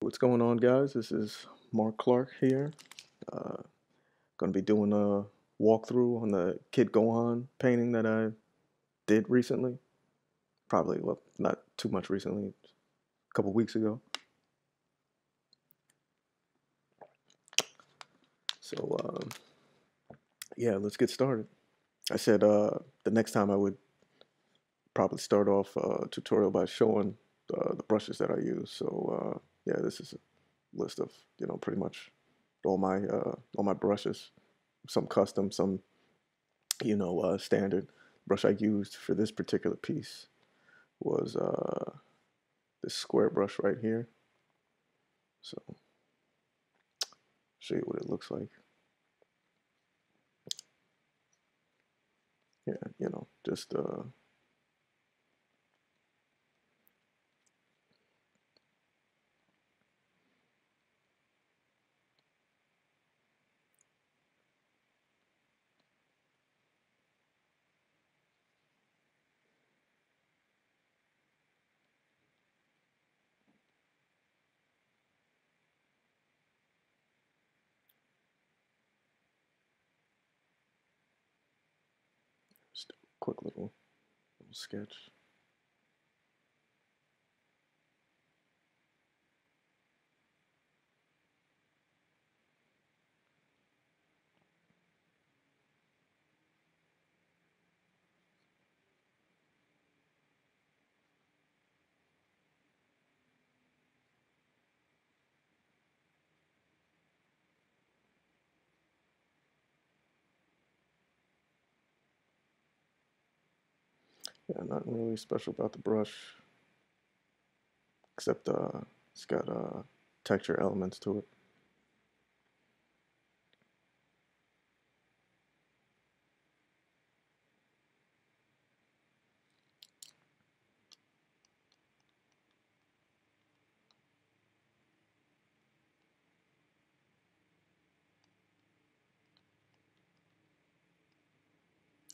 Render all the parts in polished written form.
What's going on, guys? This is Mark Clark here. Uh, going to be doing a walkthrough on the Kid Gohan painting that I did recently. Probably, well, not too much recently, a couple weeks ago. So, yeah, let's get started. I said the next time I would probably start off a tutorial by showing the brushes that I use. So, yeah, this is a list of pretty much all my brushes. Some custom, some standard. Brush I used for this particular piece was this square brush right here. So show you what it looks like. Yeah, just a quick little sketch. Yeah, nothing really special about the brush, except it's got texture elements to it.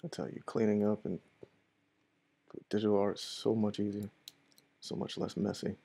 I tell you, cleaning up and digital art is so much easier, so much less messy.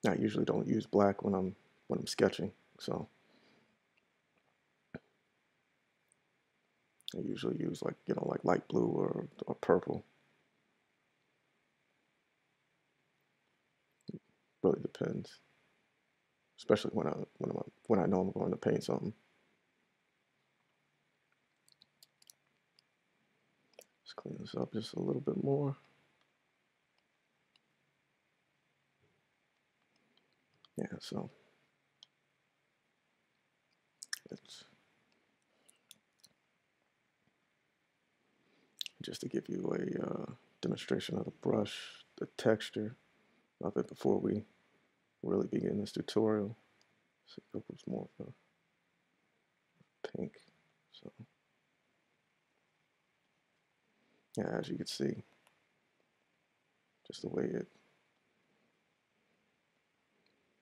I usually don't use black when I'm sketching, so I usually use like light blue or purple. Really depends, especially when I know I'm going to paint something. Let's clean this up just a little bit more. Yeah, so it's just to give you a demonstration of the brush, the texture of it before we really begin this tutorial. So it was more of a pink. So yeah, as you can see, just the way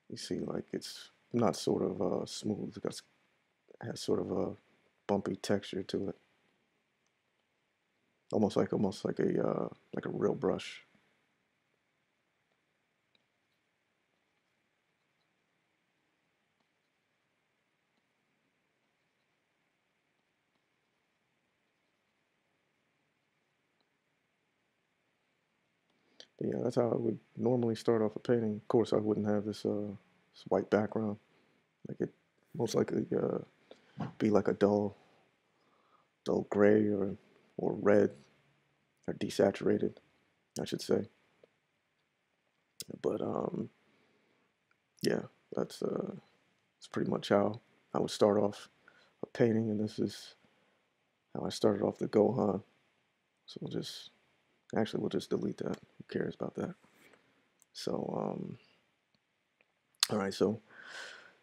you see, like it's not sort of smooth. It has sort of a bumpy texture to it, almost like a real brush. But yeah, that's how I would normally start off a painting. Of course, I wouldn't have this white background. Like it most likely be like a dull gray or red or desaturated, I should say. But yeah, that's pretty much how I would start off a painting, and this is how I started off the Gohan. So we'll just delete that. Who cares about that? So all right, so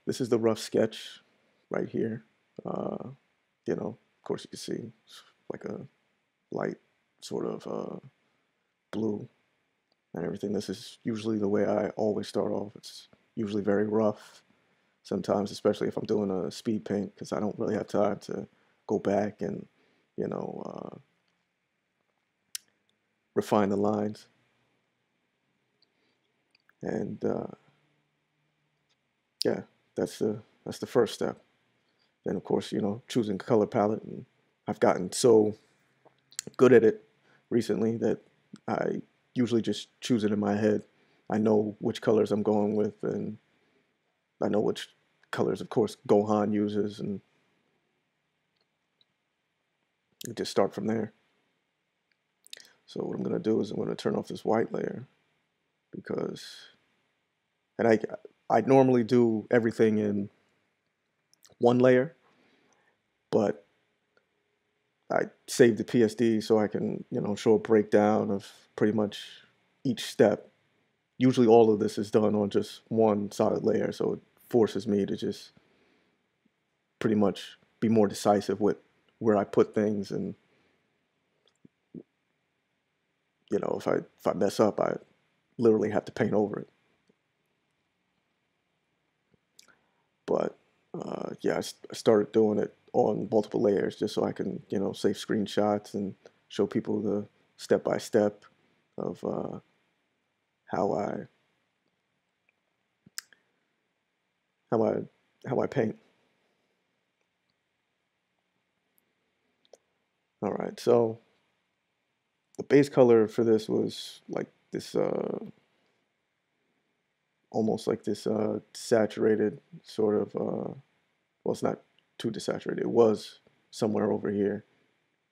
this is the rough sketch right here. Uh, of course, you can see it's like a light sort of blue and everything. This is usually the way I always start off. It's usually very rough. Sometimes, especially if I'm doing a speed paint, because I don't really have time to go back and you know refine the lines. And yeah, that's the first step. Then of course, choosing color palette, and I've gotten so good at it recently that I usually just choose it in my head. I know which colors I'm going with, and I know which colors, of course, Gohan uses, and you just start from there. So what I'm gonna do is I'm gonna turn off this white layer because, and I normally do everything in one layer, but I save the PSD so I can show a breakdown of pretty much each step. Usually all of this is done on just one solid layer, so it forces me to just pretty much be more decisive with where I put things. And if I mess up, I literally have to paint over it. But yeah, I started doing it on multiple layers just so I can save screenshots and show people the step by step of how I how I how I paint. All right, so the base color for this was like this almost like this saturated sort of well, it's not too desaturated. It was somewhere over here,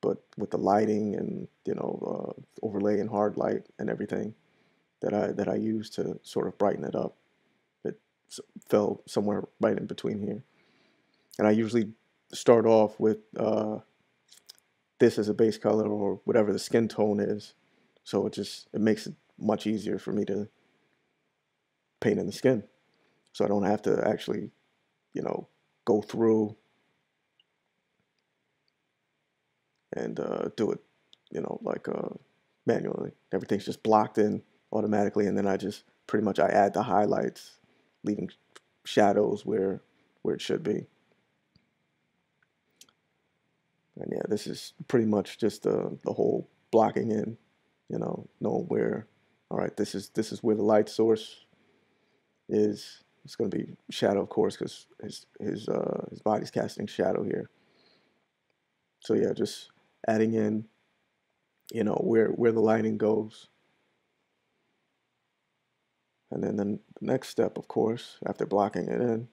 but with the lighting and overlay and hard light and everything that I used to sort of brighten it up, it fell somewhere right in between here. And I usually start off with this as a base color or whatever the skin tone is, so it makes it much easier for me to paint in the skin, so I don't have to actually go through and do it, like manually. Everything's just blocked in automatically, and then I add the highlights, leaving shadows where it should be. And yeah, this is pretty much just the whole blocking in, knowing where. All right, this is where the light source is. It's going to be shadow, of course, because his body's casting shadow here. So yeah, just adding in, where the lighting goes. And then the next step, of course, after blocking it in,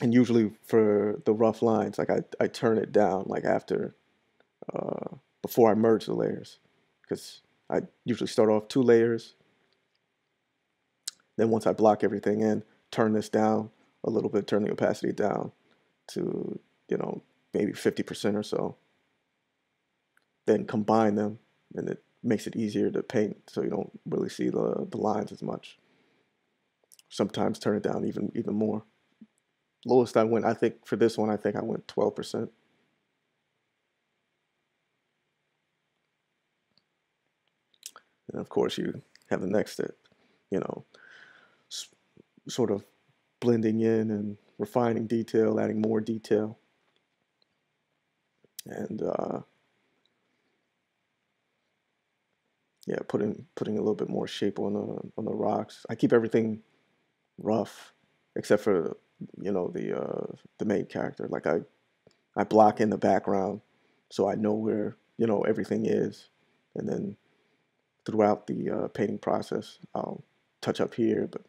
and usually for the rough lines, like I turn it down, like after, before I merge the layers, because I usually start off 2 layers. Then once I block everything in, turn this down a little bit, turn the opacity down to, maybe 50% or so. Then combine them, and it makes it easier to paint, so you don't really see the lines as much. Sometimes turn it down even more. Lowest I went, I think for this one, I think I went 12%. And of course, you have the next step, you know, sort of blending in and refining detail, adding more detail, and yeah, putting a little bit more shape on the rocks. I keep everything rough, except for the main character. Like I block in the background, so I know where everything is, and then throughout the painting process. I'll touch up here, but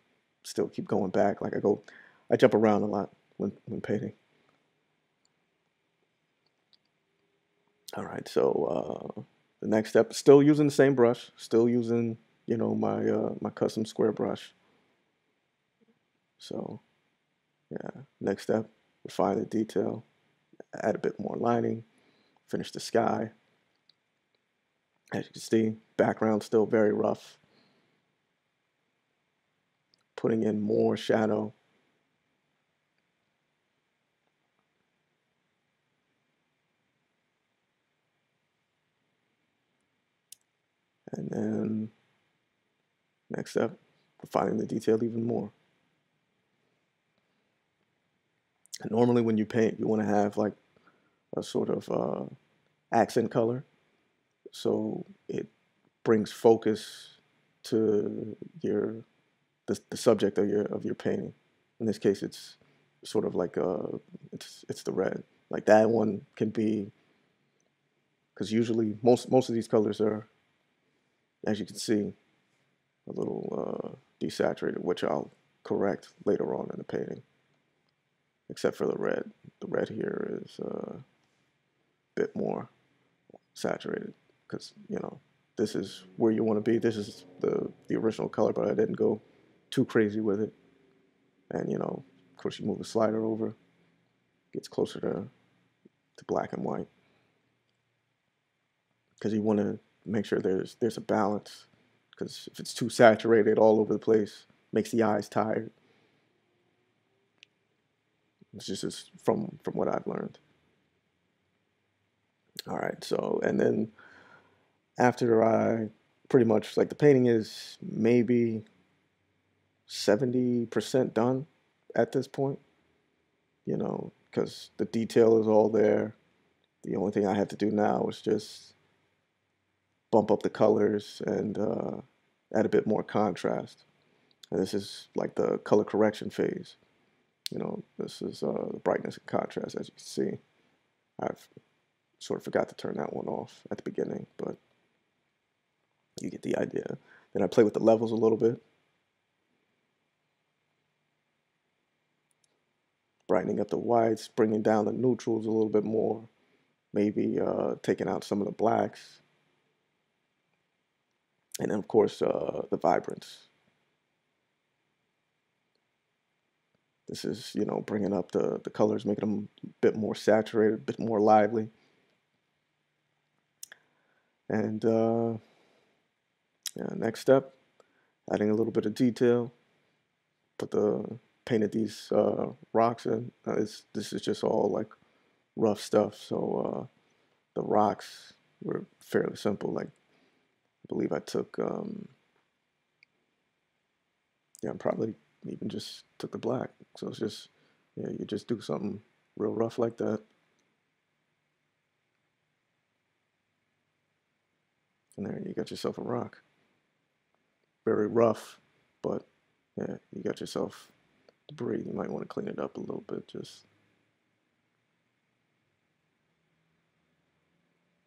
still keep going back. Like I jump around a lot when painting. All right, so the next step, still using the same brush, still using my custom square brush. So yeah, next step, refine the detail, add a bit more lining, finish the sky. As you can see, background still very rough. Putting in more shadow. And then next step, refining the detail even more. And normally when you paint, you want to have like a sort of accent color. So it brings focus to the subject of your painting. In this case, it's sort of like it's the red. Like that one can be, because usually most of these colors are, as you can see, a little desaturated, which I'll correct later on in the painting. Except for the red. The red here is a bit more saturated because this is where you want to be. This is the original color, but I didn't go too crazy with it. And of course, you move the slider over, gets closer to black and white because you want to make sure there's a balance. Because if it's too saturated all over the place, makes the eyes tired. It's just from what I've learned. All right, so and then after I pretty much like the painting is maybe 70% done at this point, because the detail is all there. The only thing I have to do now is just bump up the colors and add a bit more contrast. And this is like the color correction phase. This is the brightness and contrast, as you can see. I've sort of forgot to turn that one off at the beginning, but you get the idea. Then I play with the levels a little bit. Brightening up the whites, bringing down the neutrals a little bit more, maybe taking out some of the blacks. And then, of course, the vibrance. This is, bringing up the colors, making them a bit more saturated, a bit more lively. And yeah, next step, adding a little bit of detail. Painted these rocks in. This is just all like rough stuff. So the rocks were fairly simple. Like I believe I took, yeah, I probably even just took the black. So it's just, yeah, you just do something real rough like that. And there you got yourself a rock. Very rough, but yeah, you got yourself debris. You might want to clean it up a little bit. Just,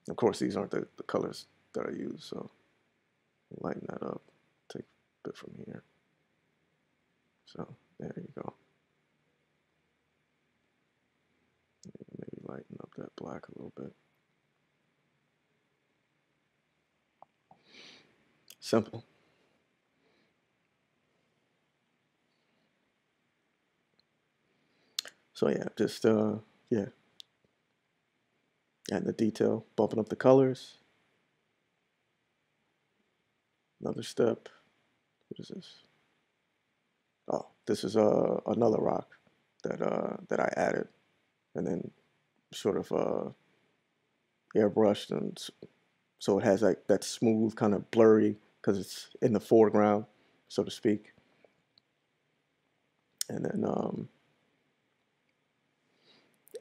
of course, these aren't the colors that I use, so lighten that up. Take a bit from here. So there you go. Maybe lighten up that black a little bit. Simple. So yeah, just yeah, adding the detail, bumping up the colors. Another step. What is this? Oh, this is another rock that I added, and then sort of airbrushed, and so it has like that smooth kind of blurry because it's in the foreground, so to speak. And then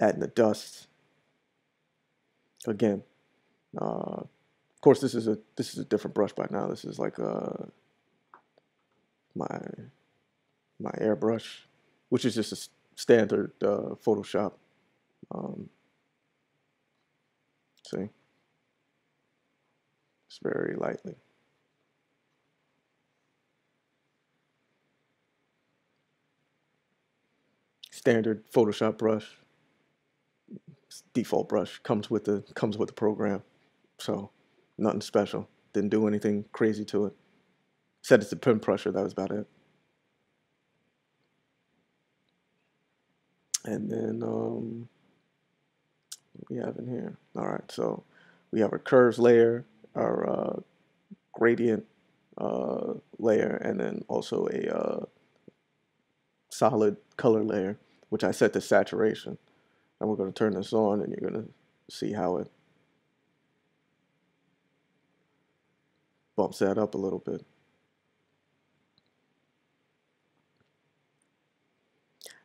adding the dust again. Of course, this is a different brush by now. This is like my my airbrush, which is just a standard Photoshop. Um, see, it's very lightly. standard Photoshop brush, default brush, comes with the program. So nothing special. Didn't do anything crazy to it. Set it to pen pressure. That was about it. And then what we have in here. All right, so we have our curves layer, our gradient layer, and then also a solid color layer, which I set to saturation. And we're going to turn this on, and you're going to see how it bumps that up a little bit.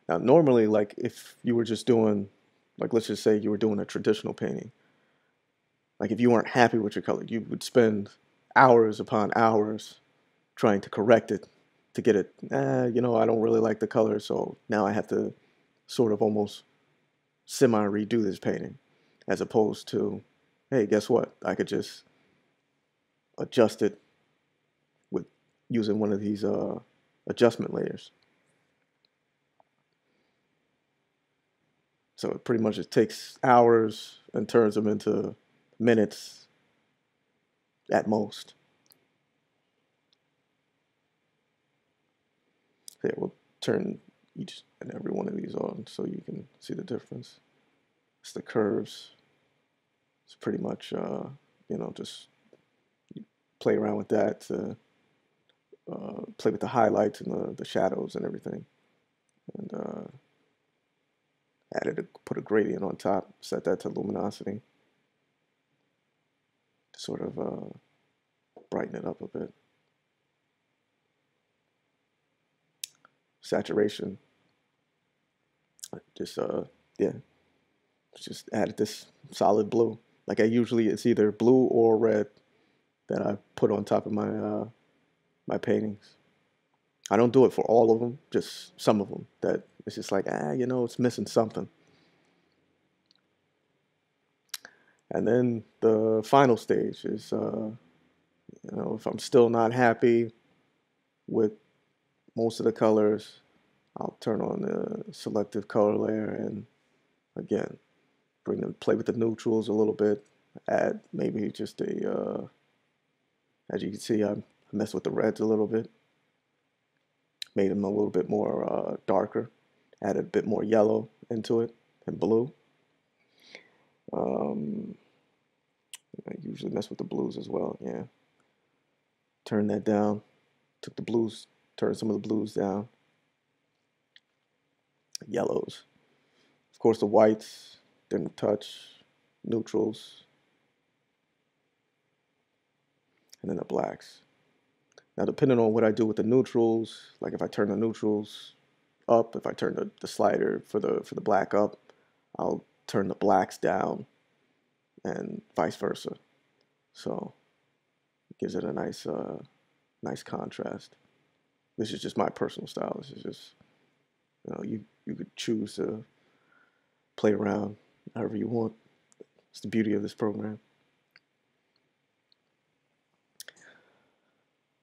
Now, normally, like if you were just doing, like let's just say you were doing a traditional painting, like if you weren't happy with your color, you would spend hours upon hours trying to correct it to get it, I don't really like the color, so now I have to sort of almost semi-redo this painting, as opposed to, hey, guess what? I could just adjust it with using one of these adjustment layers. So it pretty much just takes hours and turns them into minutes at most. So yeah, we'll turn each and every one of these on so you can see the difference. It's the curves. It's pretty much, just play around with that to play with the highlights and the shadows and everything. And put a gradient on top, set that to luminosity to sort of brighten it up a bit. Saturation, just just added this solid blue. Like it's either blue or red that I put on top of my paintings. I don't do it for all of them, just some of them that it's just like, it's missing something. And then the final stage is, if I'm still not happy with most of the colors, I'll turn on the selective color layer and again, play with the neutrals a little bit, add maybe just as you can see, I messed with the reds a little bit, made them a little bit more darker, added a bit more yellow into it and blue. I usually mess with the blues as well, yeah. Turn that down, turned some of the blues down. Yellows. Of course, the whites, didn't touch, neutrals, and then the blacks. Now, depending on what I do with the neutrals, like if I turn the neutrals up, if I turn the slider for the black up, I'll turn the blacks down, and vice versa. So it gives it a nice contrast. This is just my personal style. This is just, you could choose to play around however you want. It's the beauty of this program.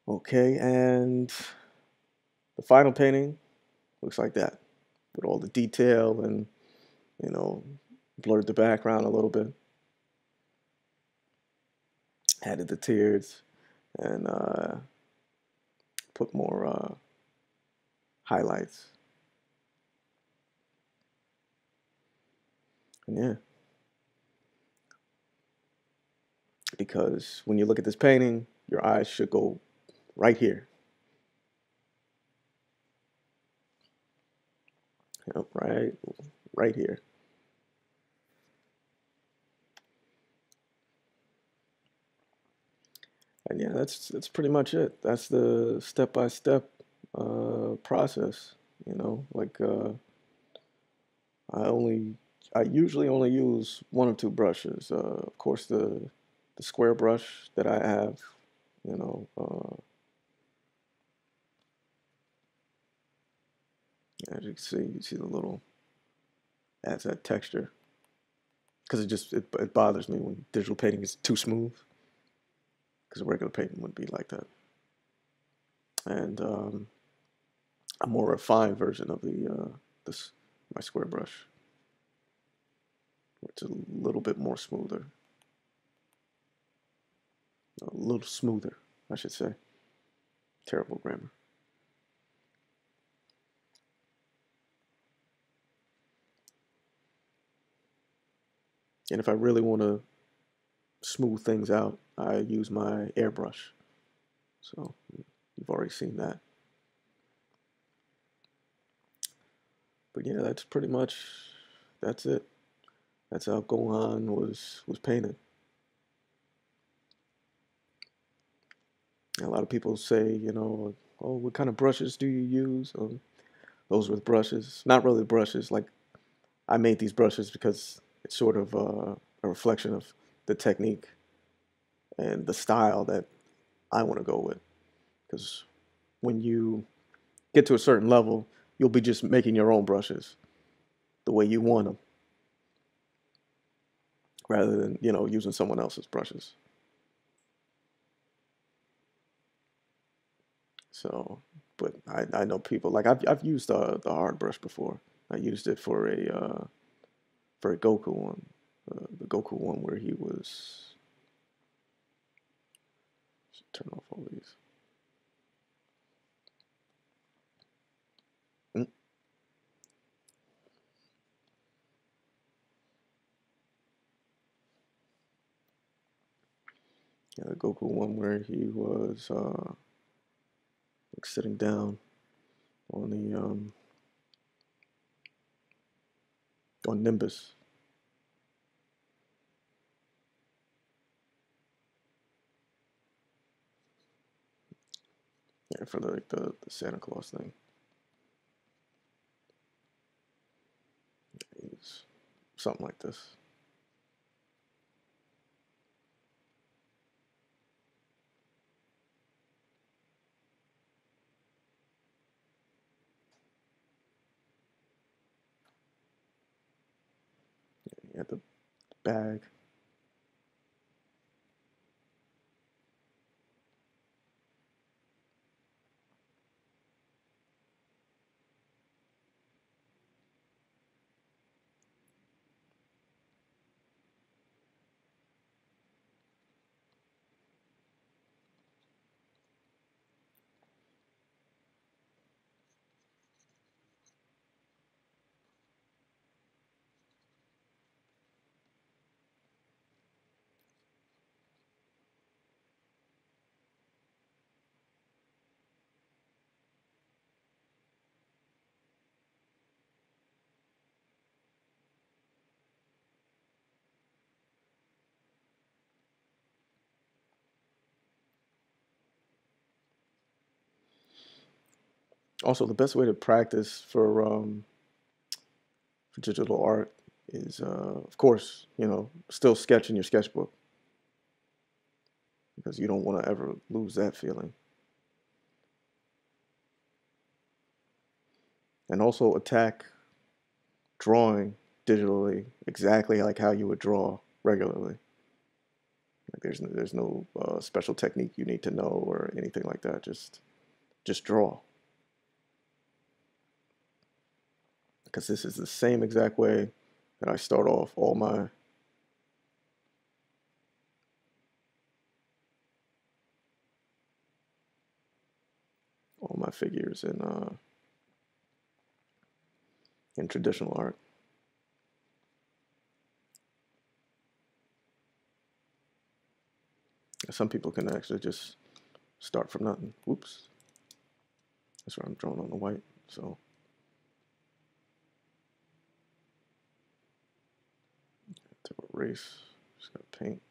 Okay, and the final painting looks like that, with all the detail and, blurred the background a little bit. Added the tears and put more highlights. And yeah. Because when you look at this painting, your eyes should go right here. Yep, right here. And yeah, that's pretty much it. That's the step-by-step process. Like I usually only use one or two brushes. Of course, the square brush that I have, as you can see, the little adds that texture because it bothers me when digital painting is too smooth because regular painting wouldn't be like that. And a more refined version of the my square brush. It's a little bit more smoother. A little smoother, I should say. Terrible grammar. And if I really want to smooth things out, I use my airbrush. So you've already seen that. But yeah, that's pretty much, that's it. That's how Gohan was painted. And a lot of people say, you know, oh, what kind of brushes do you use? Those were the brushes. Not really brushes. Like, I made these brushes because it's sort of a reflection of the technique and the style that I want to go with. Because when you get to a certain level, you'll be just making your own brushes the way you want them, rather than, you know, using someone else's brushes. So, but I know people like I've used the hard brush before. I used it for a Goku one, the Goku one where he was. Turn off all these. Mm. Yeah, the Goku one where he was like sitting down on the on Nimbus. Yeah, for the Santa Claus thing. He's something like this. He had the bag. Also, the best way to practice for digital art is, of course, you know, still sketch in your sketchbook because you don't want to ever lose that feeling. And also attack drawing digitally exactly like how you would draw regularly. Like there's no special technique you need to know or anything like that. Just draw. Because this is the same exact way that I start off all my figures in traditional art. Some people can actually just start from nothing. Whoops. That's where I'm drawing on the white. So to erase, just gotta paint.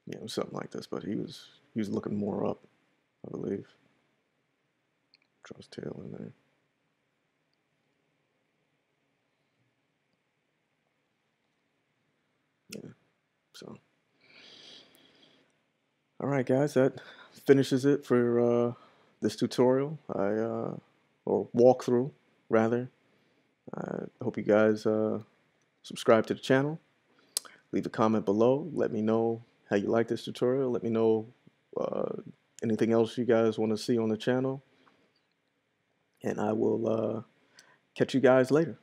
Yeah, it was something like this, but he was looking more up, I believe. Draw his tail in there. Yeah. So, all right, guys, that finishes it for this tutorial. Or walkthrough rather. I hope you guys subscribe to the channel. Leave a comment below. Let me know how you like this tutorial. Let me know uh, anything else you guys want to see on the channel. And I will catch you guys later.